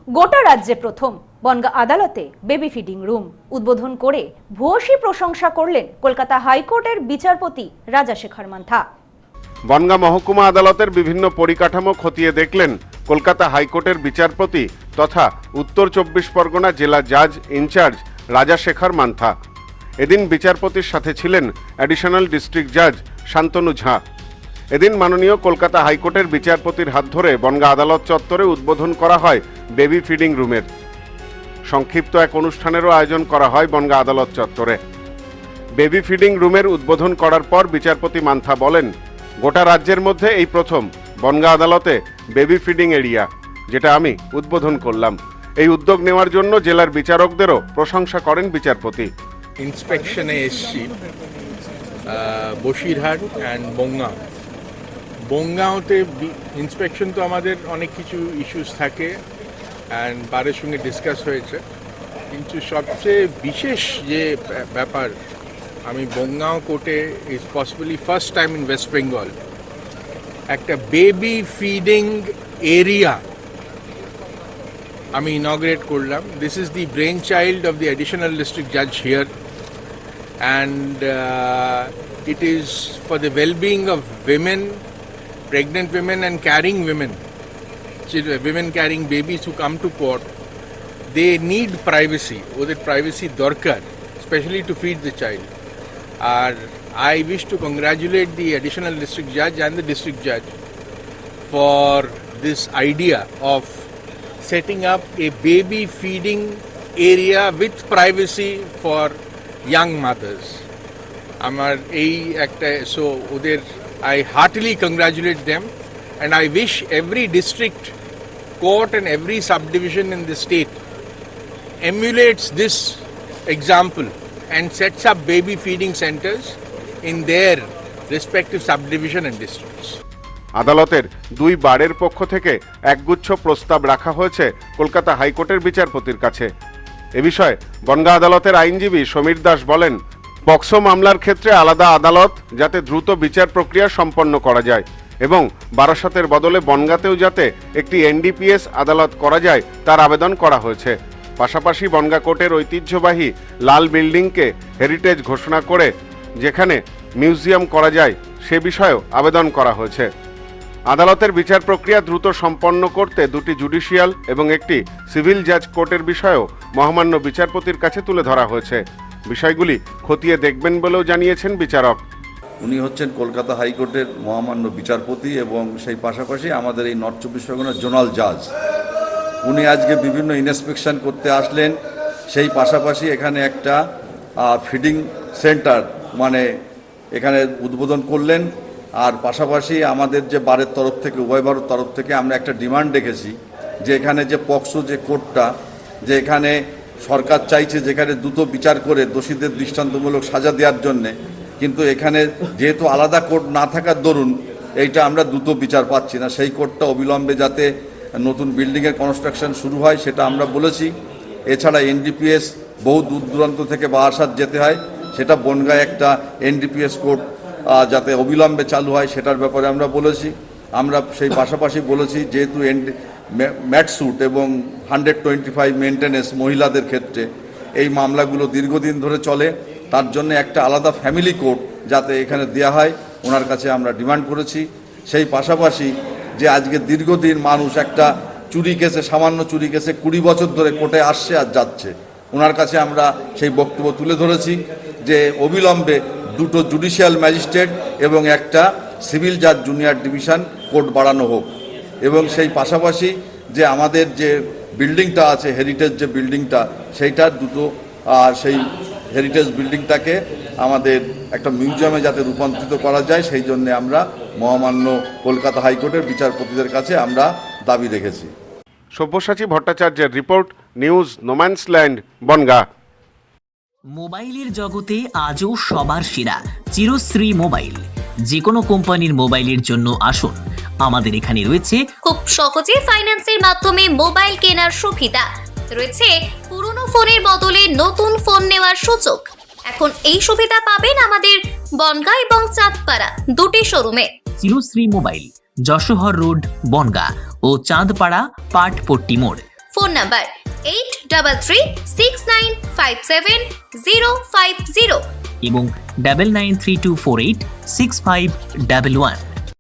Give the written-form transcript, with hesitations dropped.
গোটা রাজ্যে প্রথম বনগাঁ আদালতে বেবি ফিডিং রুম উদ্বোধন করে ভূয়সী প্রশংসা করলেন কলকাতা হাইকোর্টের বিচারপতি রাজাশেখর মান্থা। বনগাঁ মহকুমা আদালতের বিভিন্ন পরিকাঠামো খতিয়ে দেখলেন কলকাতা হাইকোর্টের বিচারপতি তথা উত্তর 24 পরগনা জেলা জাজ ইনচার্জ রাজাশেখর মান্থা। এদিন বিচারপতির সাথে ছিলেন অ্যাডিশনাল ডিস্ট্রিক্ট জাজ শান্তনু ঝা। এদিন মাননীয় কলকাতা হাইকোর্টের বিচারপতির হাত ধরে বনগাঁ আদালত চত্বরে উদ্বোধন করা হয় বেবি ফিডিং রুমের। সংক্ষিপ্ত এক অনুষ্ঠানেরও আয়োজন করা হয় বনগাঁ আদালত চত্বরে। বেবি ফিডিং রুমের উদ্বোধন করার পর বিচারপতি মান্থা বলেন, গোটা রাজ্যের মধ্যে এই প্রথম বনগাঁ আদালতে বেবি ফিডিং এরিয়া, যেটা আমি উদ্বোধন করলাম। এই উদ্যোগ নেওয়ার জন্য জেলার বিচারকদেরও প্রশংসা করেন বিচারপতি। ইন্সপেকশনে এসছি বসিরহাট অ্যান্ড বনগাঁওতে ইন্সপেকশন তো আমাদের অনেক কিছু ইস্যুস থাকে অ্যান্ড বারের সঙ্গে ডিসকাস হয়েছে, কিন্তু সবচেয়ে বিশেষ যে ব্যাপার, আমি বনগাঁও কোর্টে is possibly first time in West Bengal একটা বেবি ফিডিং এরিয়া আমি ইনগ্রেট করলাম। This is the brain child of the additional district জাজ here, and it is for the well-being of women, pregnant women and carrying women, women carrying babies who come to court. They need privacy, ওদের privacy দরকার, especially to feed the child. And I wish to congratulate the additional district judge and the district judge for this idea of setting up a baby feeding area with privacy for young mothers. আমার এই একটা, so ওদের I heartily congratulate them, and I wish every district court and every subdivision in the state emulates this example and sets up baby feeding centers in their respective subdivision and districts. আদালতের দুই বারের পক্ষ থেকে একগুচ্ছ প্রস্তাব রাখা হয়েছে কলকাতা হাইকোর্টের বিচারপতির কাছে। এ বিষয়ে বনগাঁ আদালতের আইনজীবী সমীর দাস বলেন, পক্সো মামলার ক্ষেত্রে আলাদা আদালত যাতে দ্রুত বিচার প্রক্রিয়া সম্পন্ন করা যায় এবং বারাসতের বদলে বনগাঁতেও যাতে একটি এনডিপিএস আদালত করা যায় তার আবেদন করা হয়েছে। পাশাপাশি বনগাঁ কোর্টের ঐতিহ্যবাহী লাল বিল্ডিংকে হেরিটেজ ঘোষণা করে যেখানে মিউজিয়াম করা যায় সে বিষয়েও আবেদন করা হয়েছে। আদালতের বিচার প্রক্রিয়া দ্রুত সম্পন্ন করতে দুটি জুডিশিয়াল এবং একটি সিভিল জাজ কোর্টের বিষয়েও মহামান্য বিচারপতির কাছে তুলে ধরা হয়েছে। বিষয়গুলি খতিয়ে দেখবেন বলেও জানিয়েছেন বিচারক। উনি হচ্ছেন কলকাতা হাইকোর্টের মহামান্য বিচারপতি এবং সেই পাশাপাশি আমাদের এই নর্থ 24 পরগনার জোনাল জাজ। উনি আজকে বিভিন্ন ইন্সপেকশন করতে আসলেন, সেই পাশাপাশি এখানে একটা ফিডিং সেন্টার মানে এখানে উদ্বোধন করলেন। আর পাশাপাশি আমাদের যে বারের তরফ থেকে, উভয় বারের তরফ থেকে আমরা একটা ডিমান্ড রেখেছি যে এখানে যে পক্সো যে কোর্টটা, যে এখানে সরকার চাইছে যেখানে দ্রুত বিচার করে দোষীদের দৃষ্টান্তমূলক সাজা দেওয়ার জন্যে, কিন্তু এখানে যেহেতু আলাদা কোর্ট না থাকার দরুন এইটা আমরা দ্রুত বিচার পাচ্ছি না। সেই কোর্টটা অবিলম্বে যাতে নতুন বিল্ডিংয়ের কনস্ট্রাকশন শুরু হয় সেটা আমরা বলেছি। এছাড়া এনডিপিএস বহু দূর দূরান্ত থেকে বারাসাত যেতে হয়, সেটা বনগাঁয় একটা এনডিপিএস কোর্ট যাতে অবিলম্বে চালু হয় সেটার ব্যাপারে আমরা বলেছি। আমরা সেই পাশাপাশি বলেছি যেহেতু ম্যাটস্যুট এবং 125 মেনটেন্যান্স মহিলাদের ক্ষেত্রে এই মামলাগুলো দীর্ঘদিন ধরে চলে, তার জন্য একটা আলাদা ফ্যামিলি কোর্ট যাতে এখানে দেওয়া হয় ওনার কাছে আমরা ডিমান্ড করেছি। সেই পাশাপাশি যে আজকে দীর্ঘদিন মানুষ একটা চুরি কেসে, সামান্য চুরি কেসে 20 বছর ধরে কোর্টে আসছে আর যাচ্ছে, ওনার কাছে আমরা সেই বক্তব্য তুলে ধরেছি যে অবিলম্বে দুটো জুডিশিয়াল ম্যাজিস্ট্রেট এবং একটা সিভিল জাজ জুনিয়র ডিভিশন কোর্ট বাড়ানো হোক। এবং সেই পাশাপাশি যে আমাদের যে বিল্ডিংটা আছে হেরিটেজ যে বিল্ডিংটা, সেইটার দুটো সেই হেরিটেজ বিল্ডিংটাকে আমাদের একটা মিউজিয়ামে যাতে রূপান্তরিত করা যায় সেই জন্য আমরা মহামান্য কলকাতা হাইকোর্টের বিচারপতিদের কাছে আমরা দাবি রেখেছি। সব্যসাচী ভট্টাচার্যের রিপোর্ট, নিউজ নোম্যান্সল্যান্ড, বনগাঁ। মোবাইলের জগতে আজও সবার সেরা চিরশ্রী মোবাইল। যে কোনো কোম্পানির মোবাইলের জন্য আসুন, আমাদের এখানে রয়েছে খুব সহজে ফাইন্যান্সের মাধ্যমে মোবাইল কেনার সুবিধা, রয়েছে পুরনো ফোনের বদলে নতুন ফোন নেওয়ার সুযোগ। এখন এই সুবিধা পাবেন আমাদের বনগাঁ এবং চাঁদপাড়া দুটি শোরুমে। চিরশ্রী মোবাইল, যশোহর রোড, বনগাঁ ও চাঁদপাড়া পাটপট্টি মোড়। ফোন নাম্বার 8336957050 এবং 9932486511